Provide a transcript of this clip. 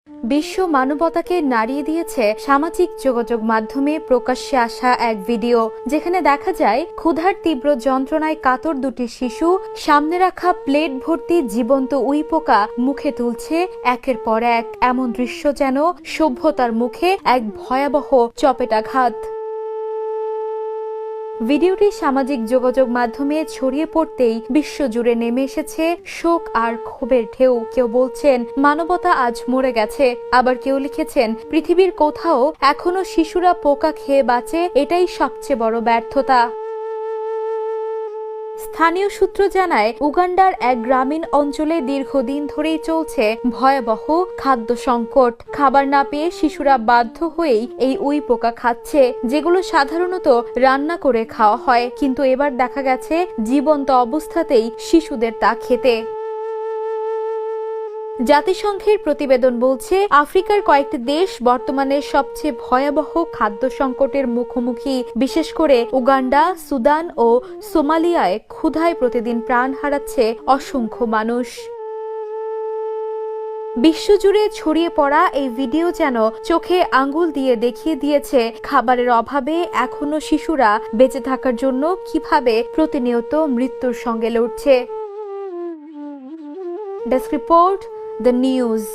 বিশ্ব মানবতাকে নাড়িয়ে দিয়েছে সামাজিক যোগাযোগ মাধ্যমে প্রকাশ্যে আসা এক ভিডিও, যেখানে দেখা যায় ক্ষুধার তীব্র যন্ত্রণায় কাতর দুটি শিশু সামনে রাখা প্লেট ভর্তি জীবন্ত উইপোকা মুখে তুলছে একের পর এক। এমন দৃশ্য যেন সভ্যতার মুখে এক ভয়াবহ চপেটাঘাত। ভিডিওটি সামাজিক যোগাযোগ মাধ্যমে ছড়িয়ে পড়তেই বিশ্বজুড়ে নেমে এসেছে শোক আর ক্ষোভের ঢেউ। কেউ বলছেন মানবতা আজ মরে গেছে, আবার কেউ লিখেছেন পৃথিবীর কোথাও এখনো শিশুরা পোকা খেয়ে বাঁচে, এটাই সবচেয়ে বড় ব্যর্থতা। স্থানীয় সূত্র জানায়, উগান্ডার এক গ্রামীণ অঞ্চলে দীর্ঘদিন ধরেই চলছে ভয়াবহ খাদ্য সংকট। খাবার না পেয়ে শিশুরা বাধ্য হয়েই এই উইপোকা খাচ্ছে, যেগুলো সাধারণত রান্না করে খাওয়া হয়, কিন্তু এবার দেখা গেছে জীবন্ত অবস্থাতেই শিশুদের তা খেতে। জাতিসংঘের প্রতিবেদন বলছে, আফ্রিকার কয়েকটি দেশ বর্তমানে সবচেয়ে ভয়াবহ খাদ্য সংকটের মুখোমুখি। বিশেষ করে উগান্ডা, সুদান ও সোমালিয়ায় ক্ষুধায় প্রতিদিন প্রাণ হারাচ্ছে অসংখ্য মানুষ। বিশ্বজুড়ে ছড়িয়ে পড়া এই ভিডিও যেন চোখে আঙ্গুল দিয়ে দেখিয়ে দিয়েছে খাবারের অভাবে এখনো শিশুরা বেঁচে থাকার জন্য কিভাবে প্রতিনিয়ত মৃত্যুর সঙ্গে লড়ছে। Desk report, The News।